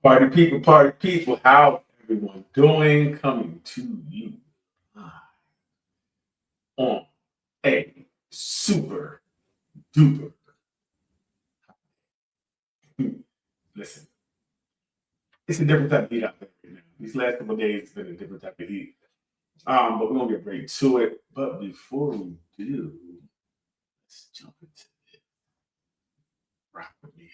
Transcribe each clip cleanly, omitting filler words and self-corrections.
Party people, how everyone doing? Coming to you live on a super duper. Listen, it's a different type of heat out there right now. These last couple of days, it's been a different type of heat. But we're gonna get right to it. But before we do, let's jump into it. Rock with me.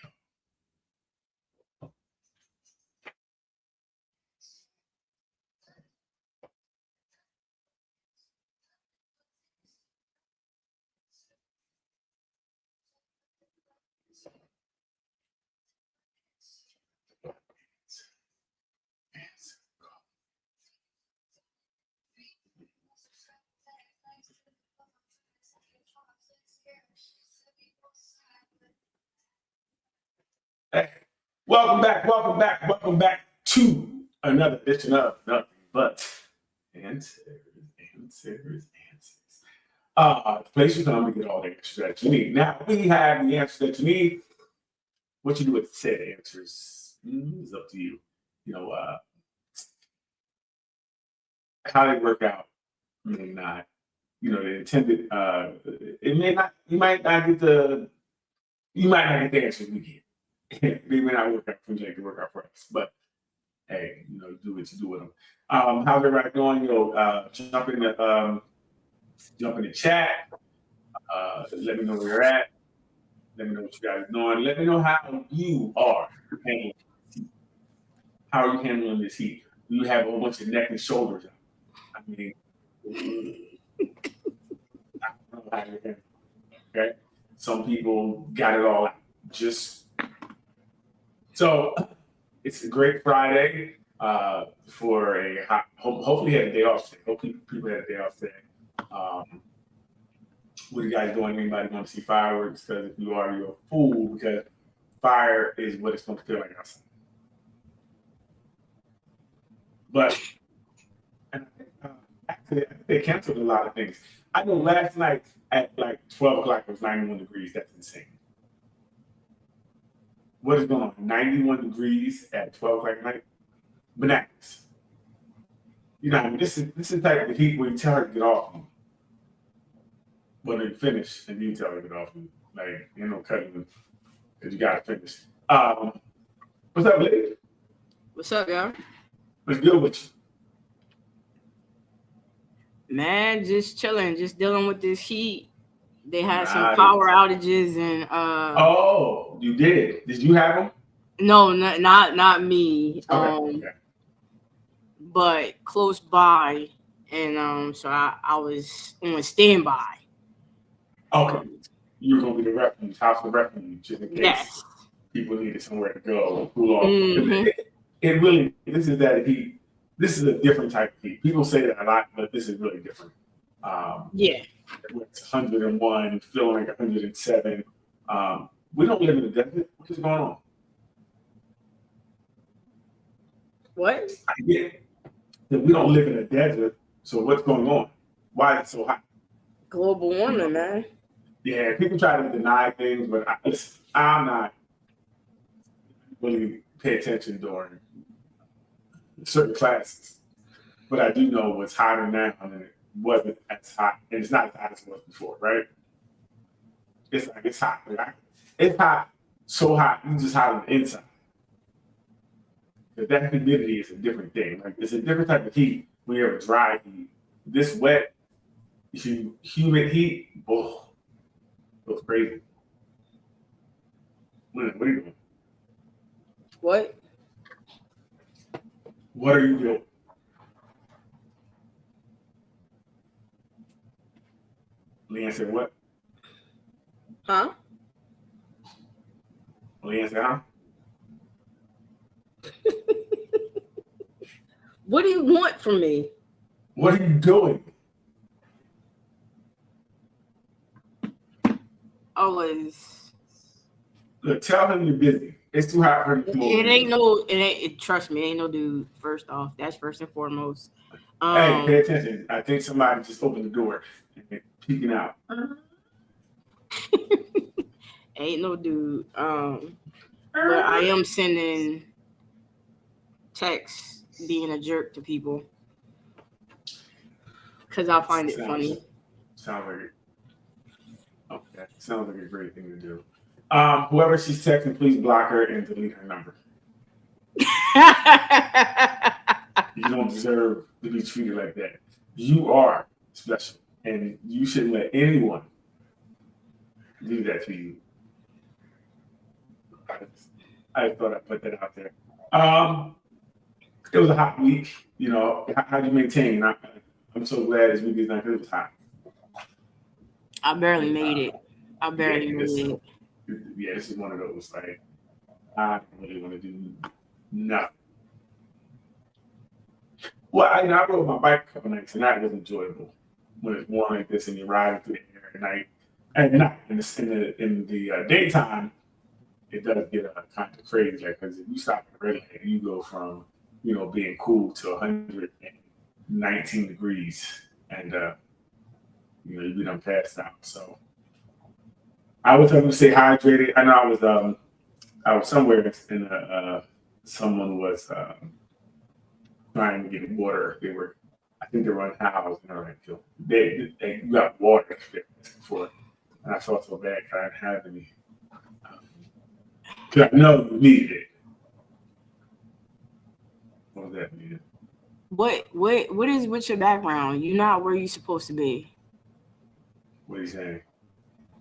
Hey, welcome back to another edition of Nothing But Answers, Answers. The place you come to get all the answers that you need. Now we have the answers that you need. What you do with said answers is up to you. You know, how they work out may not. You know, the intended. It may not. You might not get the answers we get. They may not work out for you. They can work out for us. But hey, do what you do with them. How's everybody doing? Jump in the chat. Let me know where you're at. Let me know what you guys are doing. Let me know how you are handling. How are you handling this heat? You have a whole bunch of neck and shoulders out. I mean, I don't know how you're handling. Okay, some people got it all out. Just so it's a great Friday for a hot. Hopefully, you had a day off today. Hopefully, people had a day off today. What are you guys doing? Anybody want to see fireworks? Because if you are, you're a fool. Because fire is what it's going to feel like outside. But actually, they canceled a lot of things. I know last night at like 12 o'clock it was 91 degrees. That's insane. What is going on? 91 degrees at 12 o'clock at night? Bananas. I mean, this is the type of heat where you tell her to get off you. When they finish, and you tell her to get off you. Like, no cutting because you got to finish. What's up, lady? What's up, y'all? What's good with you? Man, just chilling, just dealing with this heat. They had some power outages and Oh, you did? Did you have them? No, not me. Okay. But close by, and so I was on standby. Okay. You were gonna be the refuge, house of refuge, just in case yes. people needed somewhere to go, cool off. Mm-hmm. It really, this is that heat. This is a different type of heat. People say that a lot, but this is really different. Yeah. It's 101, feeling like 107. We don't live in the desert. What is going on? What? I get that we don't live in a desert. So what's going on? Why is it so hot? Global warming, man. Yeah, people try to deny things, but I'm not really pay attention during certain classes. But I do know what's hotter now than it wasn't as hot, and it's not as hot as it was before, right? It's hot. It's hot, so hot, you just hot on the inside. But that humidity is a different thing. Like it's a different type of heat when you have a dry heat. This wet, humid heat, oh, feels crazy. What are you doing? What? What are you doing? Leanne said what? Huh? Leanne said, huh? What do you want from me? What are you doing? Always. Look, tell him you're busy. It's too hot for him to come over. Trust me, ain't no dude, first off. That's first and foremost. Hey, pay attention. I think somebody just opened the door and peeking out. Ain't no dude. But I am sending text being a jerk to people because I find it funny. Sounds like it. Okay, sounds like a great thing to do. Whoever she's texting, please block her and delete her number. You don't deserve to be treated like that. You are special, and you shouldn't let anyone do that to you. I thought I'd put that out there. It was a hot week. You know, how'd you maintain? I'm so glad this week is not because it was hot. I barely made it. I barely made it. Yeah, this is one of those. Like, I don't really want to do nothing. Well, I rode my bike a couple nights, and that was enjoyable. When it's warm like this, and you're riding through the air at night. At night, in the daytime, it does get kind of crazy. Like, because if you stop at a red light, you go from being cool to 119 degrees, and you be done passed out. So I was able to stay hydrated. I know I was somewhere and someone was trying to get water. I think they were unhoused, and they got water before, and I felt so bad because I didn't have any. Because I know you needed it. What was that mean? What is with your background? You're not where you're supposed to be. What are you saying?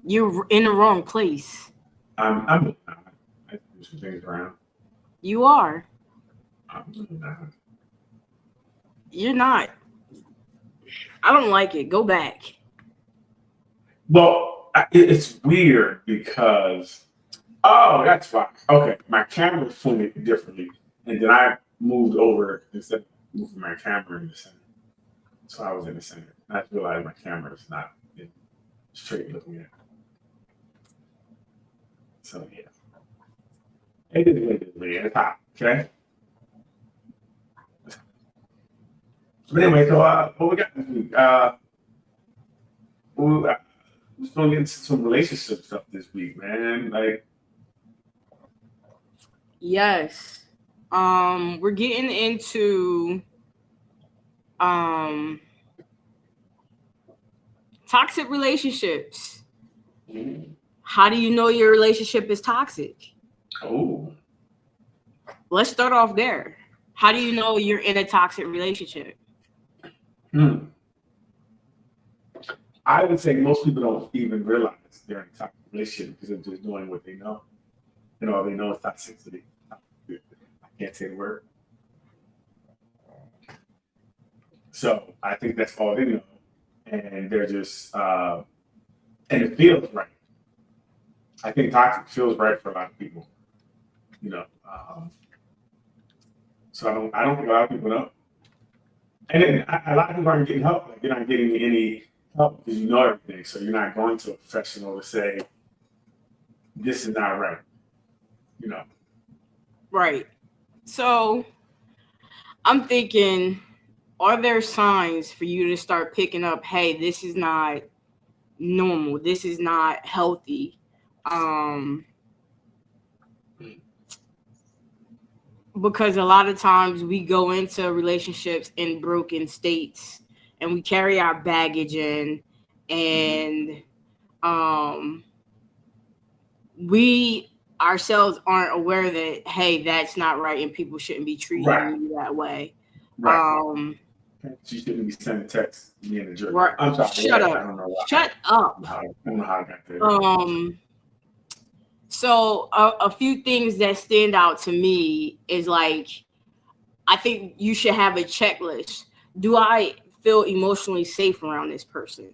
You're in the wrong place. I'm not. I do some things around. You are. I'm not. You're not. I don't like it. Go back. Well, it's weird because that's fine. Okay, my camera was pointed differently, and then I moved over instead of moving my camera in the center. So I was in the center. I realized my camera is not straight looking at. So yeah, it is it's hot. Okay. But anyway, so what we got this week? We're just gonna get into some relationship stuff this week, man. Like, yes, we're getting into toxic relationships. How do you know your relationship is toxic? Oh, let's start off there. How do you know you're in a toxic relationship? I would say most people don't even realize they're in a toxic relationship because they're just doing what they know. They know it's toxicity. I can't say the word. So I think that's all they know. And they're just, and it feels right. I think toxic feels right for a lot of people. So I don't think a lot of people know. And then a lot of people aren't getting help. Like, you're not getting any help because you know everything. So you're not going to a professional to say, this is not right. Right. So I'm thinking, are there signs for you to start picking up, hey, this is not normal. This is not healthy. Because a lot of times we go into relationships in broken states and we carry our baggage in, and we ourselves aren't aware that, hey, that's not right and people shouldn't be treating you that way. Right. You shouldn't be sending texts being a jerk. Right. I'm sorry. Shut up. I don't know why. Shut up. I don't know how I got there. So a few things that stand out to me is, like, I think you should have a checklist. Do I feel emotionally safe around this person?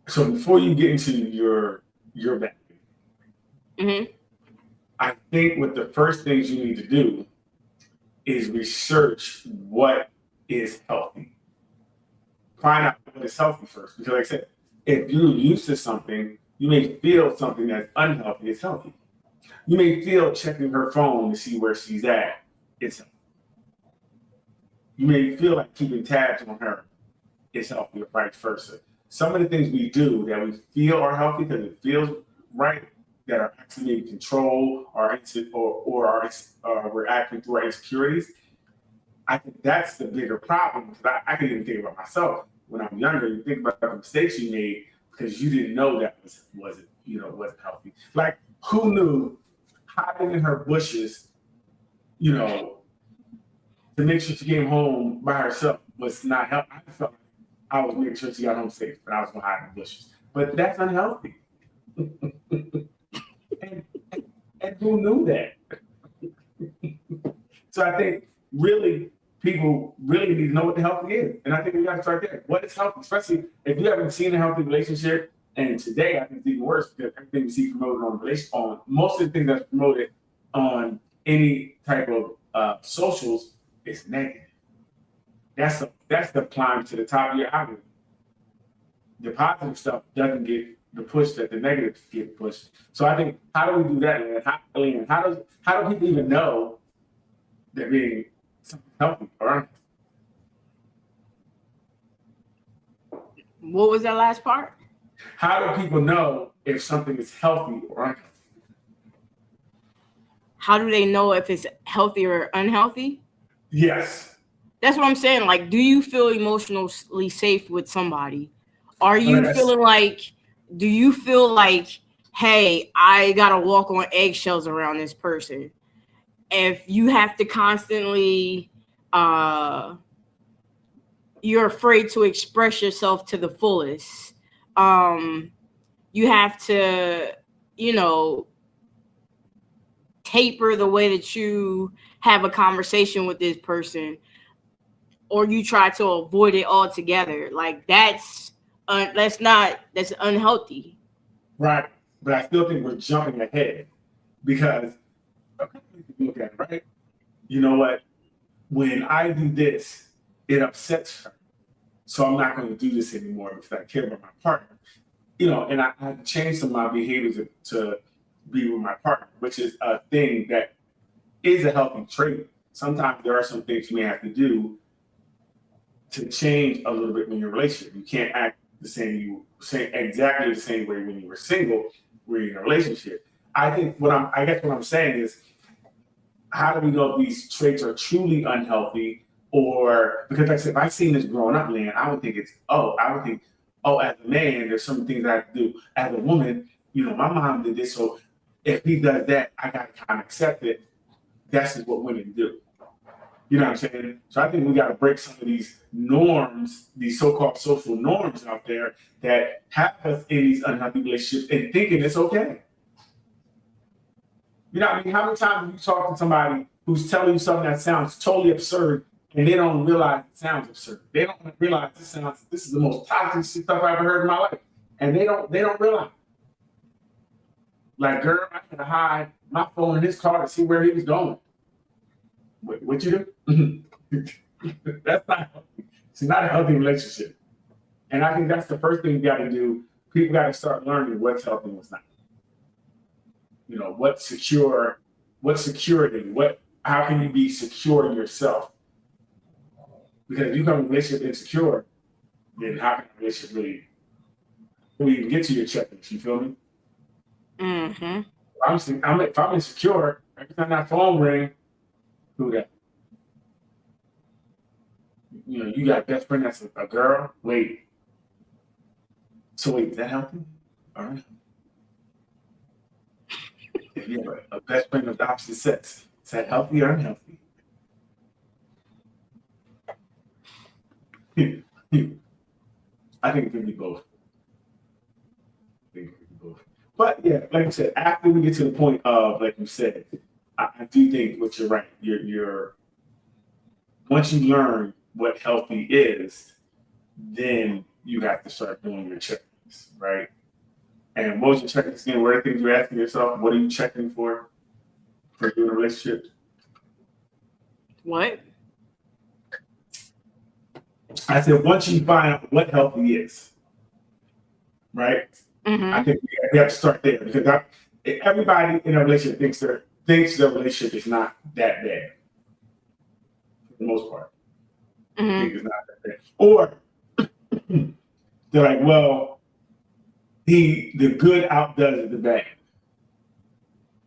So before you get into your back, I think what the first things you need to do is research what is healthy. Find out what is healthy first. Because like I said, if you're used to something, you may feel something that's unhealthy is healthy. You may feel checking her phone to see where she's at, it's healthy. You may feel like keeping tabs on her is healthy, or vice versa. Some of the things we do that we feel are healthy because it feels right, that are actually in control or we're acting through our insecurities. I think that's the bigger problem, because I can even think about myself when I'm younger. You think about the mistakes you made because you didn't know that wasn't healthy. Like, who knew hiding in her bushes, to make sure she came home by herself was not healthy. I felt like I was making sure she got home safe, but I was going to hide in the bushes. But that's unhealthy. and who knew that? So I think really people really need to know what the healthy is. And I think we got to start there. What is healthy? Especially if you haven't seen a healthy relationship. And today I think it's even worse, because everything we see promoted on most of the things that's promoted on any type of socials is negative. That's the climb to the top of your algorithm. The positive stuff doesn't get the push that the negatives get pushed. So I think, how do we do that, Leanne? How do people even know that being something healthy or unhealthy? What was that last part? How do people know if something is healthy or unhealthy? How do they know if it's healthy or unhealthy? Yes. That's what I'm saying. Like, do you feel emotionally safe with somebody? Are you feeling like, do you feel like, hey, I gotta walk on eggshells around this person? If you have to constantly, you're afraid to express yourself to the fullest. You have to, taper the way that you have a conversation with this person, or you try to avoid it altogether. Like, that's unhealthy. Right. But I still think we're jumping ahead, because look at it, right? You know what? When I do this, it upsets her. So I'm not going to do this anymore because I care about my partner. And I changed some of my behaviors to be with my partner, which is a thing that is a healthy trait. Sometimes there are some things you may have to do to change a little bit in your relationship. You can't act exactly the same way when you were single, when you're in a relationship. I think what I'm saying is, how do we know if these traits are truly unhealthy? Or, because like I said, if I've seen this growing up, Leanne, I would think, as a man, there's some things I have to do. As a woman, my mom did this, so if he does that, I gotta kind of accept it. That's just what women do. You know what I'm saying? So I think we got to break some of these norms, these so-called social norms out there that have us in these unhealthy relationships and thinking it's okay. You know what I mean? How many times have you talked to somebody who's telling you something that sounds totally absurd, and they don't realize it sounds absurd? They don't realize this is the most toxic stuff I've ever heard in my life, and they don't realize. Like, girl, I had to hide my phone in his car to see where he was going. What you do? That's not healthy. It's not a healthy relationship. And I think that's the first thing you got to do. People got to start learning what's healthy and what's not. What's security, how can you be secure in yourself? Because if you become a relationship insecure, then how can a relationship really even get to your checklist? You feel me? Mm-hmm. If I'm insecure, every time that phone rings, who that? You got a best friend that's a girl. Wait. So wait, is that healthy? All right. If you have a best friend of the opposite sex, is that healthy or unhealthy? I think it could be both. But yeah, like you said, after we get to the point of, like you said, I do think what you're right. You're once you learn what healthy is, then you have to start doing your checklists, right? And what was your checklist again? What are the things you're asking yourself? What are you checking for you in a relationship? What? I said, once you find out what healthy is, right? Mm-hmm. I think we have to start there, because everybody in a relationship thinks their relationship is not that bad, for the most part. Mm-hmm. Think it's not that bad. Or they're like, well, the good outdoes the bad.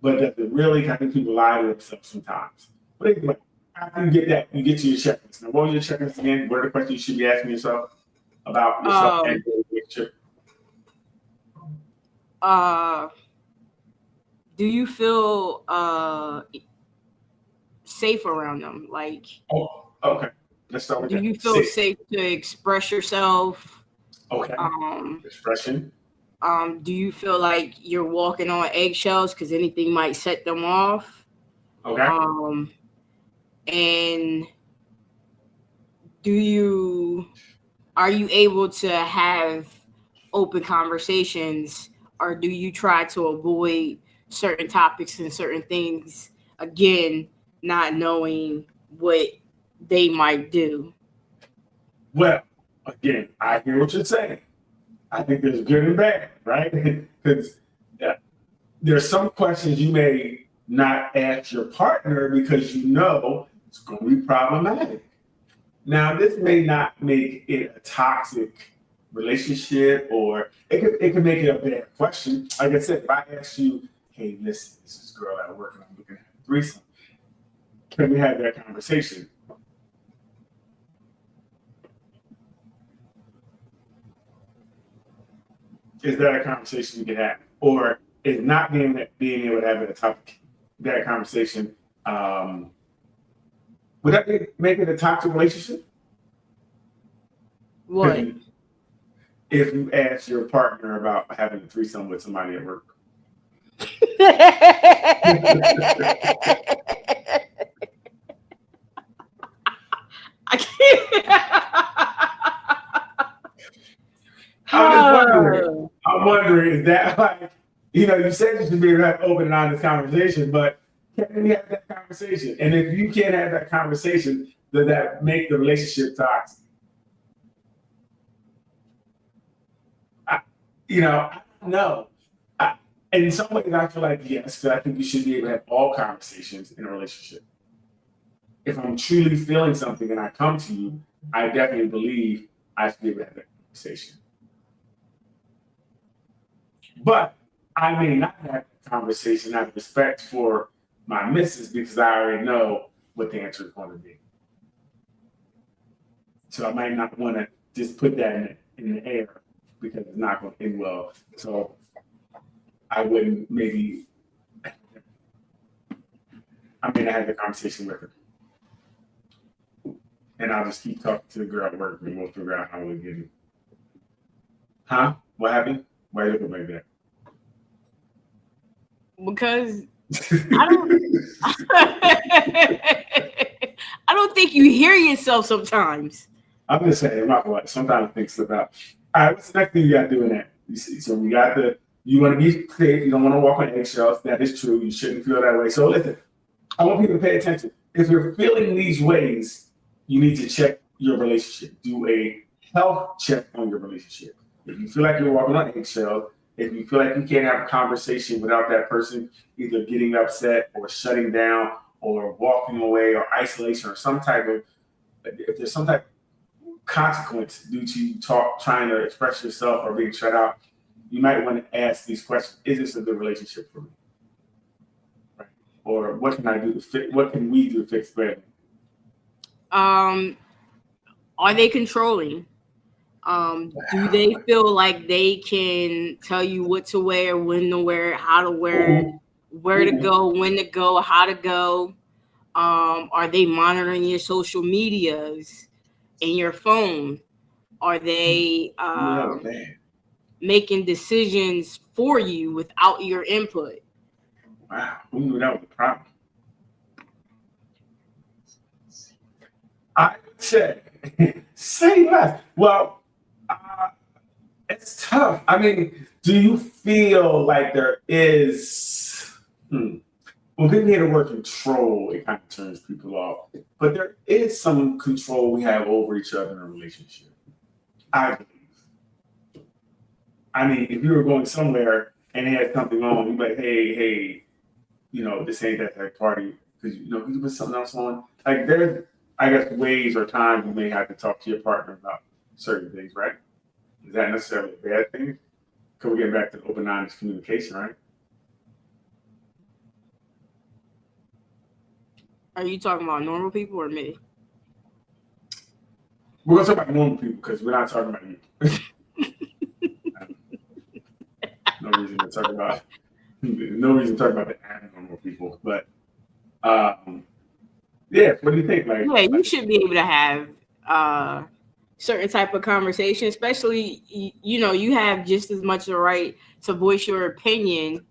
but does it really? I think people lie to themselves sometimes. But anyway, after you get that, you get to your checklist. Now, what was your checklist again? What are the questions you should be asking yourself about yourself and your relationship? Do you feel safe around them? Like, Oh, okay. Let's start with do that. you feel safe to express yourself? Okay. Expression. Do you feel like you're walking on eggshells because anything might set them off? Okay. And are you able to have open conversations, or do you try to avoid certain topics and certain things, again, not knowing what they might do? Well, again, I hear what you're saying. I think there's good and bad, right? Because there's some questions you may not ask your partner because you know it's going to be problematic. Now, this may not make it a toxic relationship, or it can make it a bad question. Like I said, if I ask you, hey, listen, this is a girl at work and I'm looking at a threesome, can we have that conversation? Is that a conversation you can have? Or is not being able to have that conversation, would that make it a toxic relationship? What? If you ask your partner about having a threesome with somebody at work. I can't. I'm wondering, is that like, you said you should be able to have open and honest conversation, but can we have that conversation? And if you can't have that conversation, does that make the relationship toxic? I don't know. In some ways, I feel like yes, because I think you should be able to have all conversations in a relationship. If I'm truly feeling something and I come to you, I definitely believe I should be able to have that conversation. But I may not have a conversation out of respect for my missus because I already know what the answer is going to be. So I might not want to just put that in the air because it's not going to end well. So I wouldn't maybe, I may not have the conversation with her. And I'll just keep talking to the girl at work and we'll figure out how we get it. Huh? What happened? Why are you looking like that? Because I don't think you hear yourself sometimes. I'm just saying, I'm not what. Sometimes I think slip out. All right, what's the next thing you got to do in that? You see, so we got you want to be safe. You don't want to walk on eggshells. That is true. You shouldn't feel that way. So listen, I want people to pay attention. If you're feeling these ways, you need to check your relationship. Do a health check on your relationship. If you feel like you're walking on eggshells, if you feel like you can't have a conversation without that person either getting upset or shutting down or walking away or isolation or if there's some type of consequence due to you trying to express yourself or being shut out, you might want to ask these questions. Is this a good relationship for me? Right? Or what can I do to fix? What can we do to fix better? Are they controlling? Do they feel like they can tell you what to wear, when to wear it, how to wear it, where to go, when to go, how to go? Are they monitoring your social medias and your phone? Are they making decisions for you without your input? Wow, who knew that was a problem? I would say less. Well, it's tough. I mean, do you feel like there is, when people hear the word control, it kind of turns people off. But there is some control we have over each other in a relationship, I believe. I mean, if you were going somewhere and they had something on, you'd be like, hey, this ain't that party. Because, you put something else on. Like, there's, I guess, ways or times you may have to talk to your partner about certain things, right? Is that necessarily a bad thing? Because we're getting back to open, honest communication, right? Are you talking about normal people or me? We're gonna talk about normal people because we're not talking about you. No reason to talk about the abnormal people. But yeah, what do you think? Yeah, you should be able to have certain type of conversation, especially you have just as much the right to voice your opinion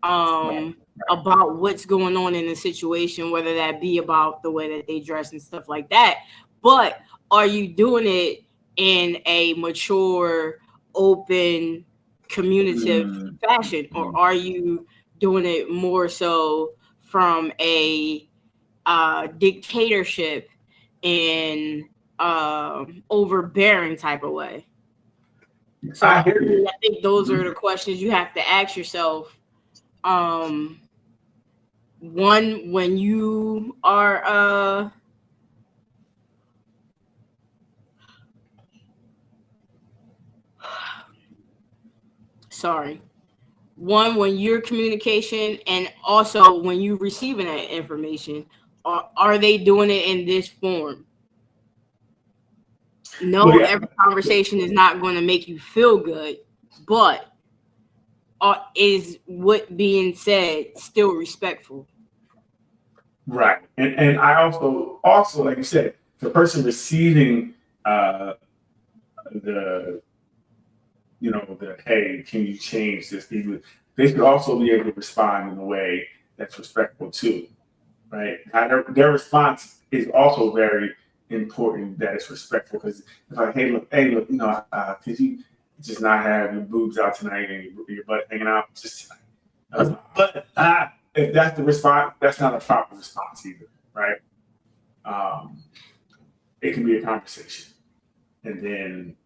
about what's going on in the situation, whether that be about the way that they dress and stuff like that. But are you doing it in a mature, open, communicative fashion, or are you doing it more so from a dictatorship and overbearing type of way? So I think those are the questions you have to ask yourself. One, when you are when you're communication, and also when you're receiving that information, are they doing it in this form? No, every conversation is not going to make you feel good, but is what being said still respectful? Right. And I also like you said, the person receiving the hey, can you change this? They should also be able to respond in a way that's respectful too, right? Their response is also very important, that it's respectful, because it's like, hey, look, could you just not have your boobs out tonight and your butt hanging out just tonight? But if that's the response, that's not a proper response either, right? It can be a conversation. And then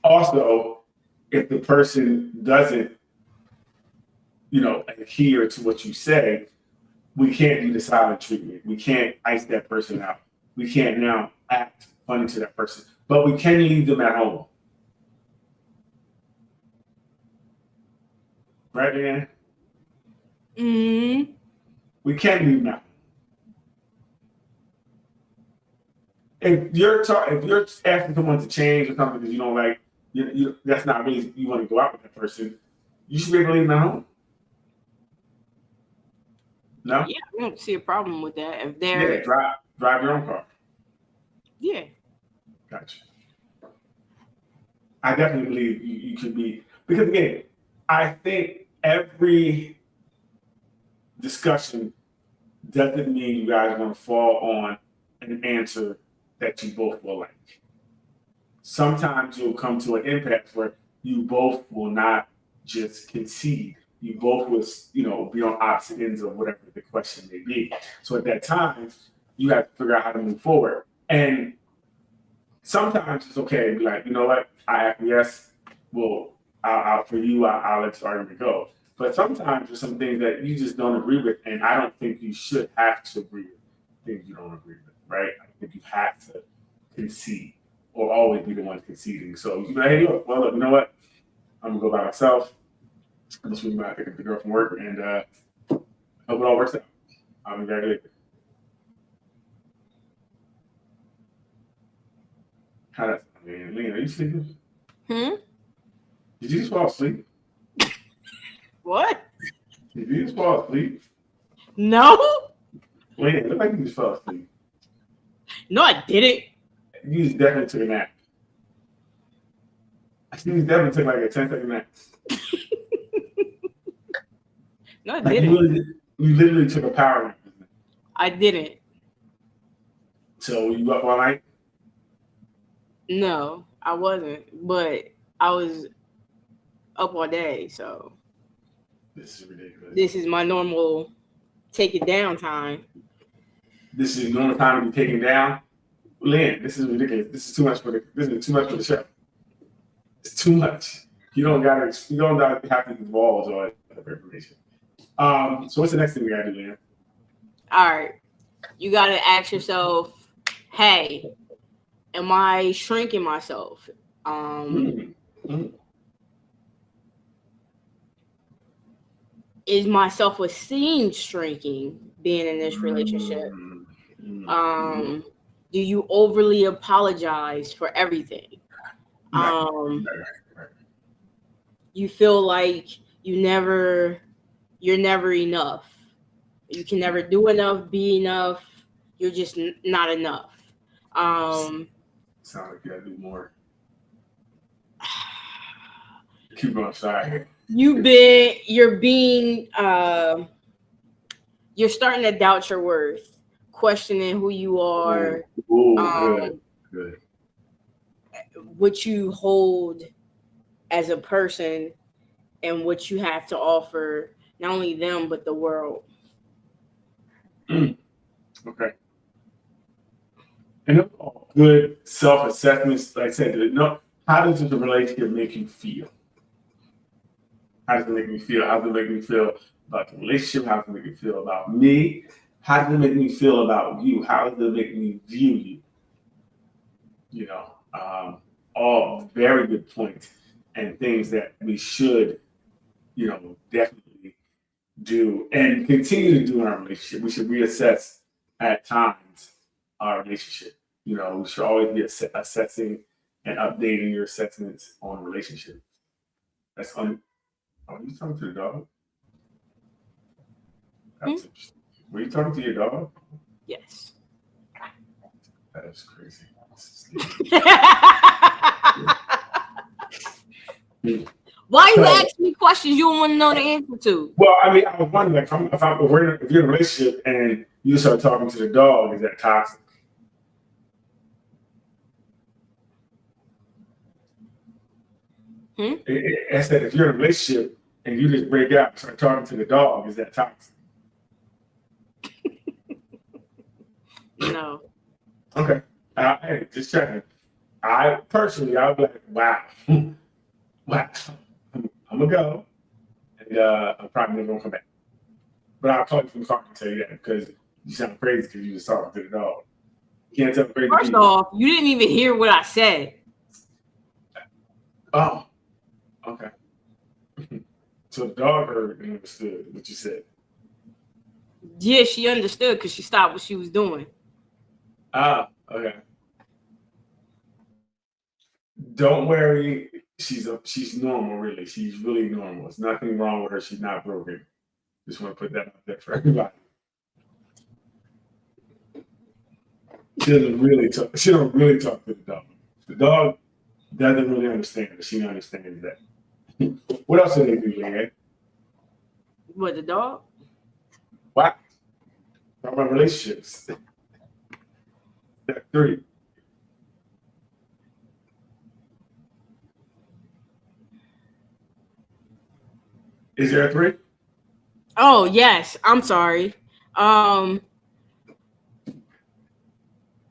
also, if the person doesn't, adhere to what you say, we can't do the silent treatment. We can't ice that person out. We can't now act funny to that person, but we can leave them at home. Right, man? Mm-hmm. We can leave them at home. If you're asking someone to change or something that you don't like, that's not really you want to go out with that person, you should be able to leave them at home. No? Yeah, I don't see a problem with that. If they're drive your own car. Yeah. Gotcha. I definitely believe you could be, because again, I think every discussion doesn't mean you guys are going to fall on an answer that you both will like. Sometimes you'll come to an impasse where you both will not just concede. You both will, be on opposite ends of whatever the question may be. So at that time, you have to figure out how to move forward. And sometimes it's okay to be like, you know what, I acquiesce. Well, I'll let your argument go. But sometimes there's some things that you just don't agree with, and I don't think you should have to agree with things you don't agree with, right? I think you have to concede or always be the one conceding. So you be like, hey, look, you know what? I'm gonna go by myself. I'm just swing by, pick up the girl from work, and hope it all works out. I'll be very later. How that sound, man? Lena, are you sleeping? Did you just fall asleep? What? Did you just fall asleep? No. Lena, it looked like you just fell asleep. No, I didn't. You just definitely took a nap. You definitely took like a 10-second nap. No, I didn't. You literally took a power nap. I didn't. So were you up all night? No, I wasn't. But I was up all day, so this is ridiculous. This is my normal take it down time. This is normal time to be taken down. Lynn, this is ridiculous. This is too much for the show. It's too much. You don't have to divulge all that information. So what's the next thing we gotta do, Lynn? All right. You gotta ask yourself, hey, am I shrinking myself? Is my self-esteem shrinking being in this relationship? Do you overly apologize for everything? Right. You feel like you're never enough. You can never do enough, be enough. You're just not enough. Sound like you gotta do more. Keep going, sorry. You're starting to doubt your worth, questioning who you are. Good. What you hold as a person and what you have to offer, not only them, but the world. Okay. And good self-assessments, like I said, how does the relationship make you feel? How does it make me feel? How does it make me feel about the relationship? How does it make me feel about me? How does it make me feel about you? How does it make me view you? You know, all very good points and things that we should, definitely do and continue to do in our relationship. We should reassess at times our relationship. We should always be assessing and updating your assessments on a relationship. That's on. Are you talking to the dog? That's interesting. Were you talking to your dog? Yes. That is crazy. Why you asking me questions you don't want to know the answer to? Well, I mean, I was wondering, if you're in a relationship and you start talking to the dog, is that toxic? I said, if you're in a relationship and you just break out and start talking to the dog, is that toxic? No. Okay. Hey, just checking. I would be like, wow. Wow. I'm going to go. And I'm probably never going to come back. But I'll call you from the car and tell you that because you sound crazy because you just talking to the dog. You can't tell crazy First people. off, you didn't even hear what I said. Oh. Okay. So the dog heard and understood what you said. Yeah, she understood because she stopped what she was doing. Ah, okay. Don't worry. She's normal, really. She's really normal. There's nothing wrong with her. She's not broken. Just want to put that out there for everybody. She don't really talk to the dog. The dog doesn't really understand it. She understands that. What else do they do, man? What, the dog? What? Talk about relationships. Step 3. Is there a 3? Oh, yes. I'm sorry.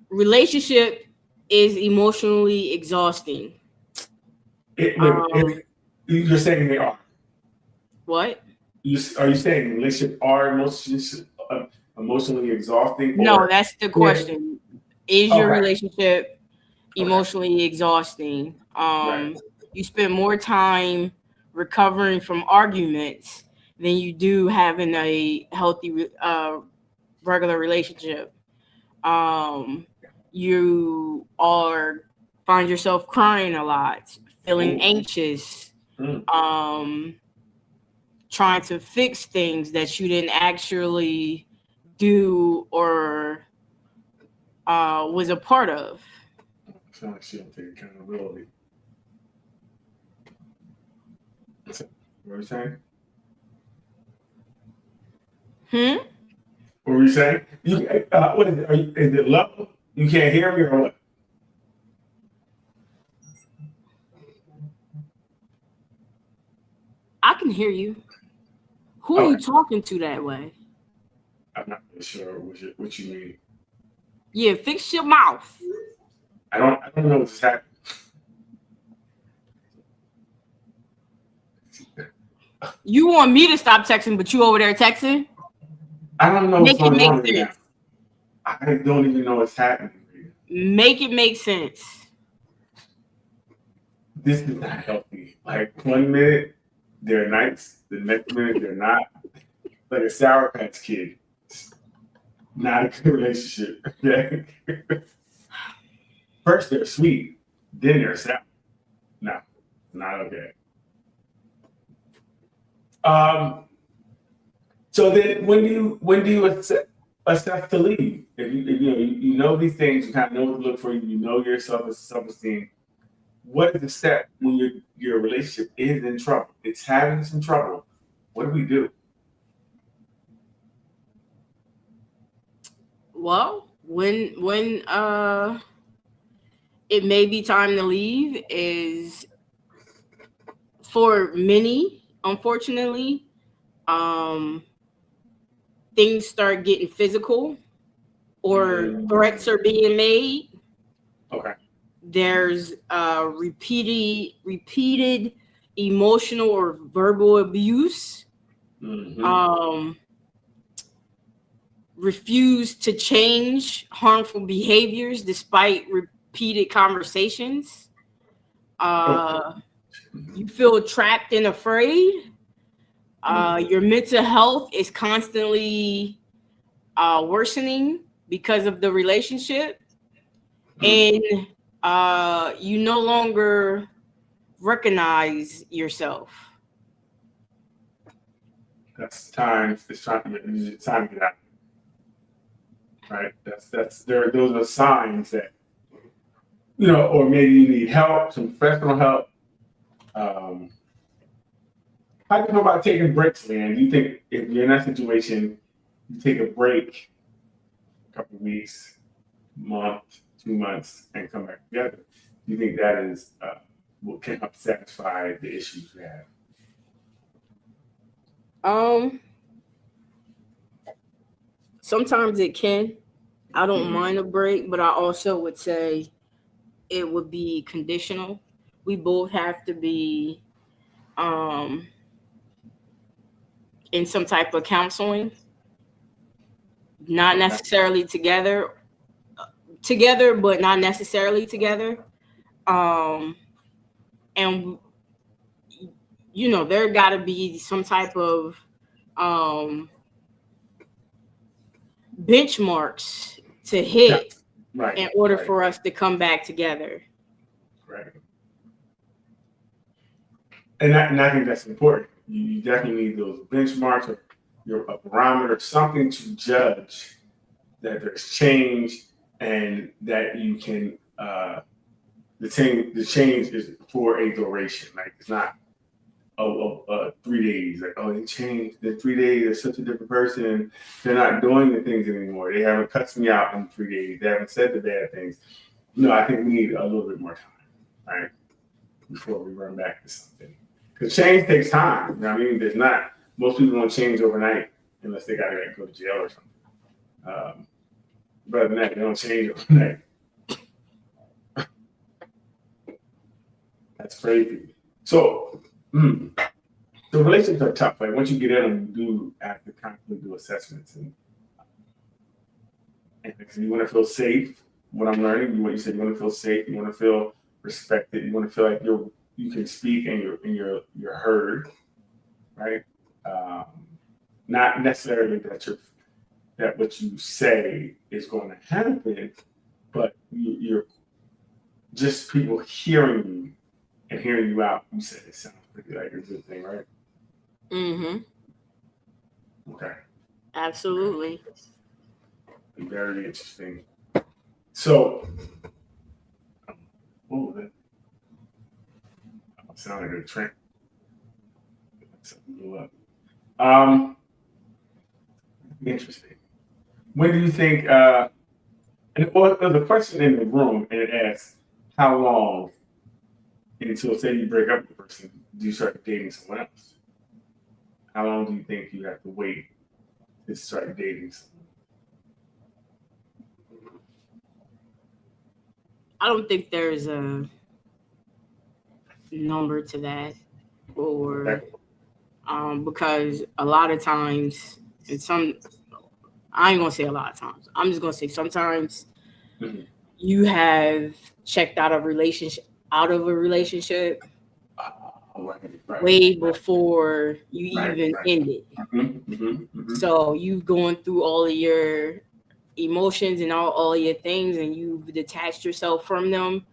Relationship is emotionally exhausting. You're saying they are. What? Are you saying relationships are emotionally exhausting? No, that's the question. Is your relationship emotionally exhausting? Right. You spend more time recovering from arguments than you do having a healthy regular relationship. You find yourself crying a lot, feeling anxious, trying to fix things that you didn't actually do or was a part of. It's not like she don't take accountability. What were you saying? What were you saying? What is it? Is it low? You can't hear me or what? I can hear you. Who are you talking to that way? I'm not really sure what you mean. Yeah, fix your mouth. I don't know what's happening. You want me to stop texting, but you over there texting? I don't know what's going on right now. I don't even know what's happening. Make it make sense. This is not healthy. Like 1 minute they're nice, the next minute they're not. Like a Sour Patch Kid. Not a good relationship. Okay. First they're sweet, then they're sour. No, not okay. So then when do you assess to leave? If you know these things, you kind of know what to look for, you know your self-esteem. What is the step when your relationship is in trouble? It's having some trouble. What do we do? Well, when it may be time to leave is for many, unfortunately, things start getting physical or threats are being made. Okay. There's repeated emotional or verbal abuse. Refuse to change harmful behaviors despite repeated conversations. You feel trapped and afraid. Your mental health is constantly worsening because of the relationship. And you no longer recognize yourself. That's time. It's time to get out. Right. Those are signs that or maybe you need help, some professional help. How do you know about taking breaks, man? Do you think if you're in that situation, you take a break, a couple of weeks, month, 2 months, and come back together? Do you think that is what can help satisfy the issues you have? Sometimes it can. I don't mind a break, but I also would say it would be conditional. We both have to be in some type of counseling, not necessarily together, but not necessarily together. And there got to be some type of benchmarks to hit in order for us to come back together. Right. And I think that's important. You definitely need those benchmarks or a barometer, something to judge that there's change and that you can the change is for a duration. Like it's not 3 days. Like, oh, they changed. In 3 days, they're such a different person. They're not doing the things anymore. They haven't cussed me out in 3 days. They haven't said the bad things. No, I think we need a little bit more time, right? Before we run back to something. Because change takes time. You know what I mean? Most people don't change overnight unless they got to go to jail or something. But other than that, they don't change overnight. That's crazy. So, the relationships are tough. Like once you get in them, you do have to constantly do assessments, and you want to feel safe. What I'm learning, what you said, you want to feel safe. You want to feel respected. You want to feel like you can speak and you're heard, right? Not necessarily that what you say is going to happen, but you're just people hearing you and hearing you out. You said it sounds pretty like a good thing, right? Mm-hmm. Okay. Absolutely. Very interesting. So, what was that? It sounded like a train. Something blew up. Interesting. When do you think? And there's a question in the room, and it asks, "How long until, say, you break up with the person, do you start dating someone else? How long do you think you have to wait to start dating someone?" I don't think there's a number to that, or because a lot of times, I ain't gonna say a lot of times. I'm just gonna say sometimes you have checked out of a relationship way before you even ended. So you've gone through all of your emotions and all your things, and you've detached yourself from them.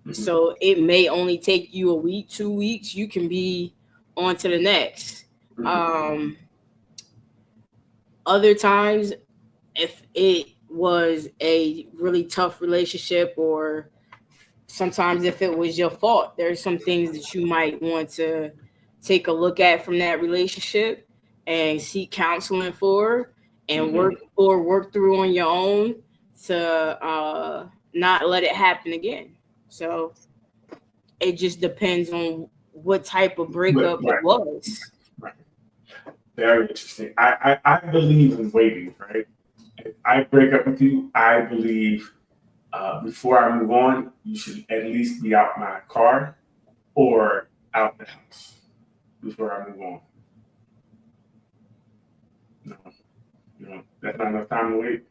Mhm. So it may only take you a week, 2 weeks. You can be on to the next. Mhm. Other times, if it was a really tough relationship, or sometimes if it was your fault, there's some things that you might want to take a look at from that relationship and seek counseling for, and Mhm. work through on your own to not let it happen again. So it just depends on what type of breakup it Right, was. right. Very interesting. I believe in waiting, right? If I break up with you, I believe before I move on, you should at least be out my car or out the house before I move on. No, that's not enough time to wait.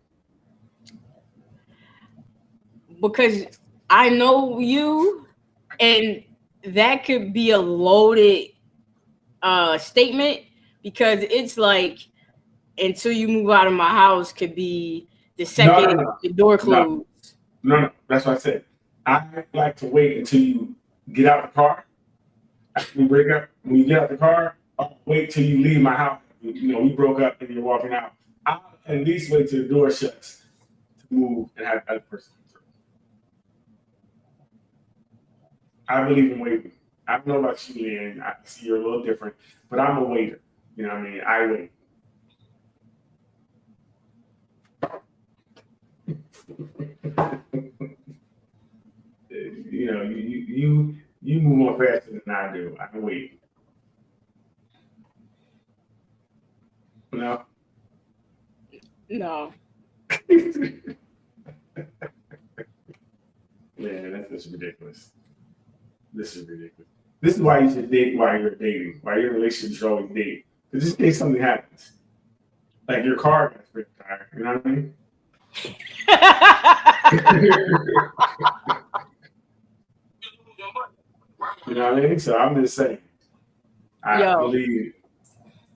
Because I know you, and that could be a loaded statement, because it's like, until you move out of my house could be the No, no, second no, the door no, closed. no. That's what I said. I like to wait until you get out the car. After we break up, when you get out the car, I'll wait till you leave my house. We broke up and you're walking out. I'll at least wait till the door shuts to move and have the other person come through. I believe in waiting. I don't know about you, Leanne. I see you're a little different, but I'm a waiter. You know what I mean? I wait. You move more faster than I do. I wait. No. No. Man, that's just ridiculous. This is ridiculous. This is why you should date while you're dating. Why your relationship should always date. Because just in case something happens, like your car gets pretty tired. You know what I mean? You know what I mean? So I'm just saying. I Yo. believe.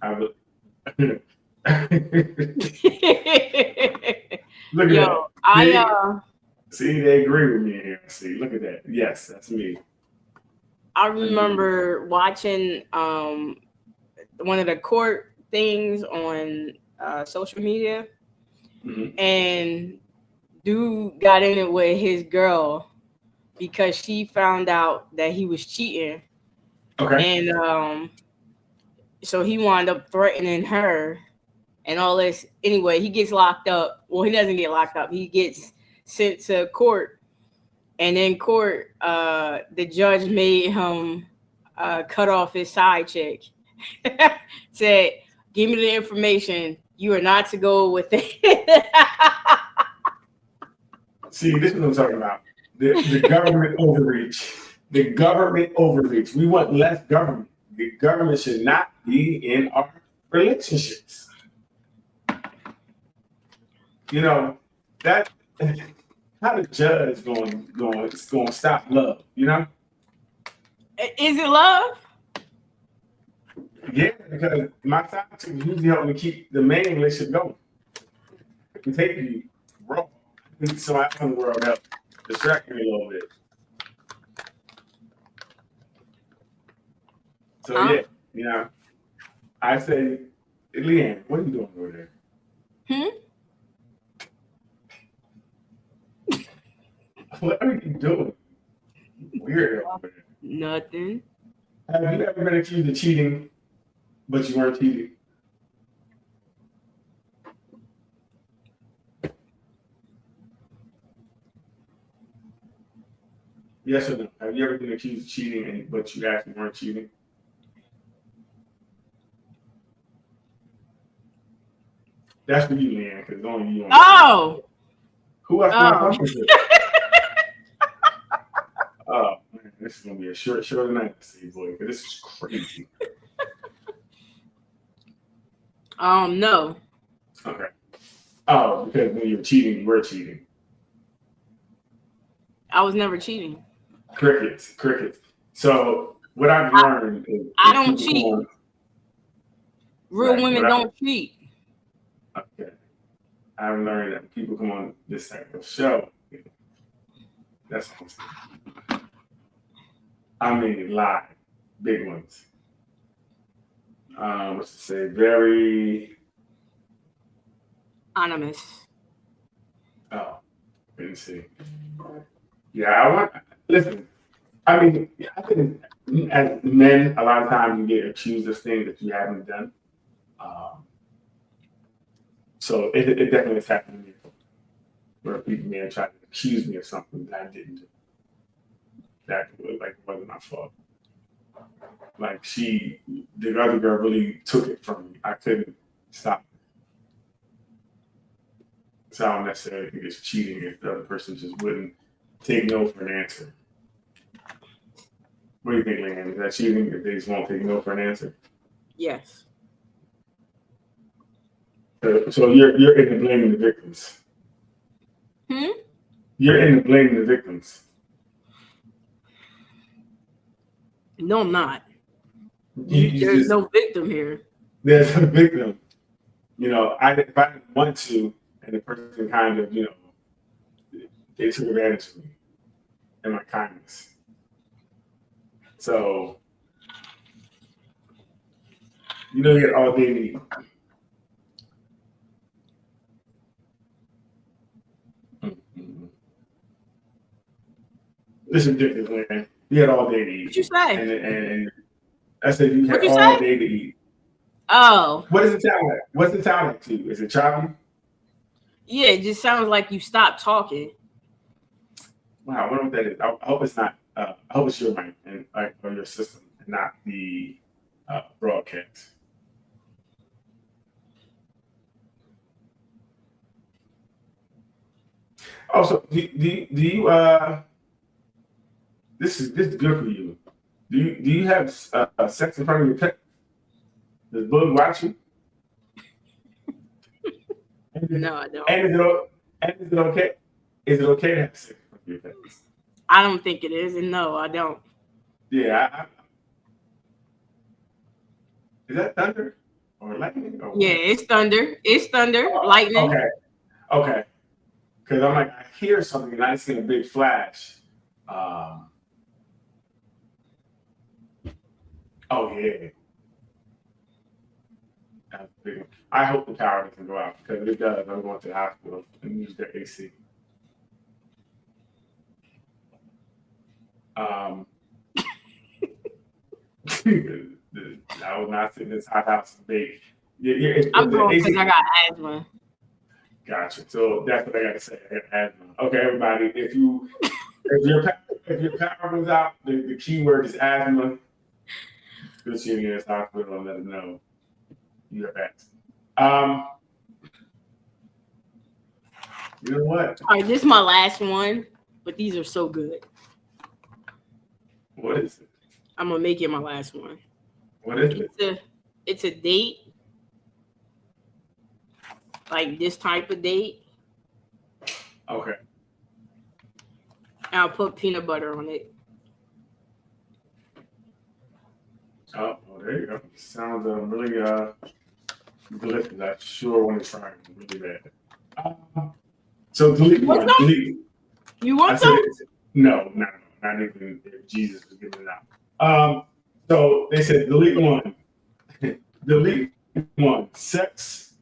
I be- Look at Yo, that. See, they agree with me here. See, look at that. Yes, that's me. I remember watching one of the court things on social media, and dude got in it with his girl because she found out that he was cheating. Okay. And so he wound up threatening her and all this. Anyway, he gets locked up. Well, he doesn't get locked up. He gets sent to court. And in court, the judge made him cut off his side chick. Said, "Give me the information. You are not to go with it." See, this is what I'm talking about. The government overreach. The government overreach. We want less government. The government should not be in our relationships. You know, that how the judge going to stop love, you know? Is it love? Yeah, because my side chick usually help me keep the main relationship going. It can take you raw. So I can world help distract me a little bit. So Huh? yeah, I say, Leanne, what are you doing over there? What are you doing? Weird over there. Nothing. Have you ever been accused of cheating, but you weren't cheating? Yes or no? Have you ever been accused of cheating, but you actually weren't cheating? That's for you, Leanne, because only you. Oh. Who else am I talking to? Oh man, this is gonna be a shorter night, boy. Because this is crazy. No. Okay. Oh, because when you were cheating, you were cheating. I was never cheating. Crickets. So what I've learned is I don't cheat. Real Right, women don't cheat. Okay. I've learned that people come on this type of show. That's what I'm saying. I mean, live, big ones. What's to say? Very. Anonymous. Oh, didn't see. Yeah, I want. Listen, I mean, I think as men, a lot of times you get accused of things that you haven't done. So it definitely has happened to me, where people may have tried to accuse me of something that I didn't do. That wasn't my fault. Like the other girl really took it from me. I couldn't stop it. So I don't necessarily think it's cheating if the other person just wouldn't take no for an answer. What do you think, Leanne? Is that cheating if they just won't take no for an answer? Yes. So you're into blaming the victims. You're into blaming the victims. No, I'm not. There's There's no victim here. There's a victim. If I didn't want to, and the person kind of, they took advantage of me and my kindness. So, you get all they need. This is ridiculous, man. You had all day to eat. What you say? And I said you had all day to eat. Oh. What does it sound like? What's it sound like to you? Is it choppy? Yeah, it just sounds like you stopped talking. Wow, I wonder what that is. I hope it's not. I hope it's your mic or your system, and not the broadcast. Also, do you this is good for you. Do you have sex in front of your pet? Does Bug watch you? No, I don't. And is it okay? Is it okay to have sex in front of your pets? I don't think it is, and no, I don't. Yeah. Is that thunder or lightning? Or yeah, it's thunder. It's thunder, lightning. Okay. Because I'm like, I hear something and I see a big flash. Oh yeah. That's big. I hope the power doesn't go out, because if it does, I'm going to the hospital and use their AC. I was not sitting in this hot house debate. I'm going because I got asthma. Gotcha. So that's what I got to say. I got asthma. Okay, everybody. If your power goes out, the key word is asthma. Go to your nearest hospital and let them know you have asthma. You know what? All right, this is my last one, but these are so good. What is it? I'm gonna make it my last one. What is it? It's a date, like this type of date. Okay. And I'll put peanut butter on it. Oh, well, there you go. Sounds really delicious. I sure want to try it really bad. So delete one. Delete. You want some? No, not even if Jesus was giving it out. So they said delete one. Delete one. Sex,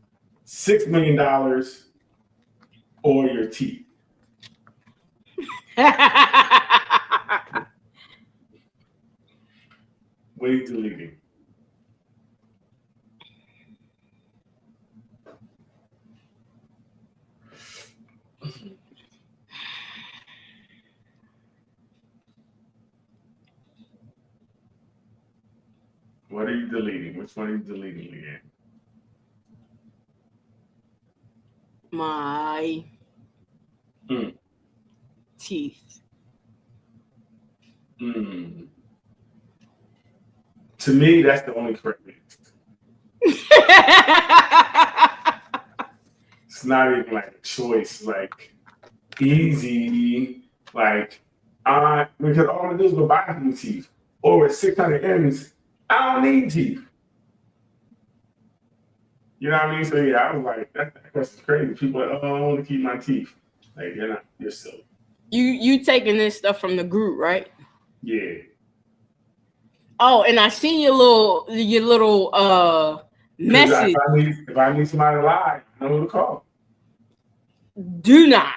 $6 million, or your teeth. What are you deleting? What are you deleting? Which one are you deleting again? My teeth. To me, that's the only correct answer. It's not even like a choice, like easy, like because all I do is go buy new teeth. Or with 600 M's, I don't need teeth. You know what I mean? So yeah, I was like, that question's crazy. People are like, oh, I want to keep my teeth. Like, you're not. You're silly. You taking this stuff from the group, right? Yeah. Oh, and I seen your little message. If I need somebody to lie, I know who to call. Do not.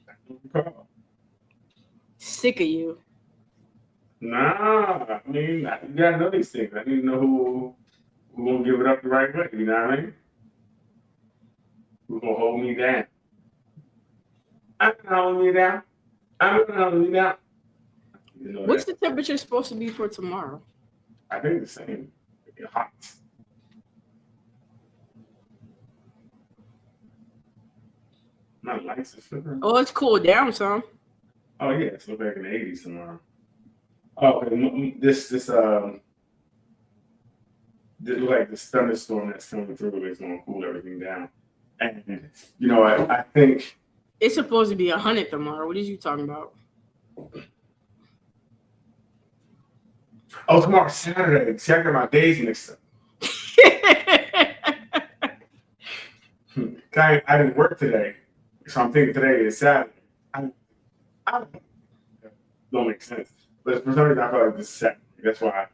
I know who to call. Sick of you. Nah, I mean, you gotta know these things. I need to know who gonna give it up the right way. You know what I mean? Who gonna hold me down? I'm gonna hold me down. I'm gonna hold me down. You know What's that. the temperature supposed to be for tomorrow? I think the same. It's hot. My lights are flipping. Oh, it's cooled down some. Oh yeah, it's back in the 80s tomorrow. Oh, and this like this thunderstorm that's coming through is gonna cool everything down. And you know, I think It's supposed to be 100 tomorrow. What are you talking about? oh, tomorrow's Saturday. See, I got my days mixed up. I didn't work today, so I'm thinking today is Saturday. I don't make sense. But for some reason, I feel like this is Saturday. That's why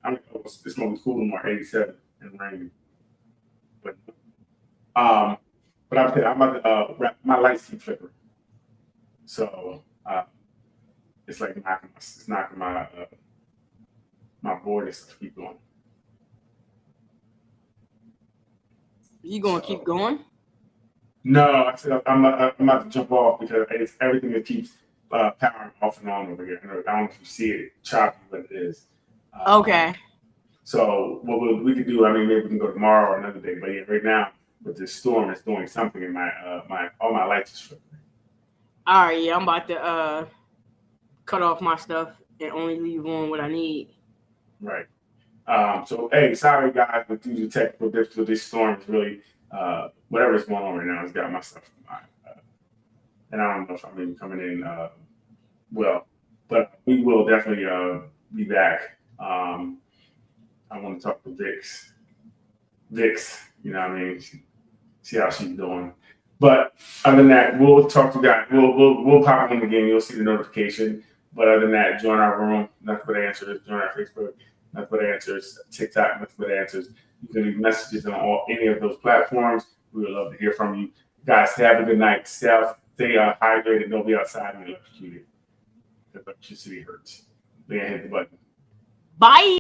I'm like, oh, it's gonna be cool tomorrow, 87 and rainy. But I'm about to wrap my lights keep flickering. So it's like knocking my board and stuff keep going. You gonna keep going? No, I said I'm about to jump off because it's everything that keeps powering off and on over here. I don't know if you see it choppy, but it is. Okay. So what we could do, I mean, maybe we can go tomorrow or another day. But yeah, right now with this storm, it's doing something in my all my lights is flickering. All right, yeah, I'm about to cut off my stuff and only leave on what I need. Right. So hey, sorry guys, but due to technical difficulties, this storm is really whatever's going on right now has got my stuff in mind. And I don't know if I'm even coming in well, but we will definitely be back. I want to talk to Vix. You know what I mean? See how she's doing. But other than that, we'll talk to guys. We'll pop in again. You'll see the notification. But other than that, join our room. Nothing but answers. Join our Facebook. Nothing but answers. TikTok. Nothing but answers. You can leave messages on any of those platforms. We would love to hear from you guys. Have a good night. Stay hydrated. Don't be outside and electrocuted. The electricity hurts. Then hit the button. Bye.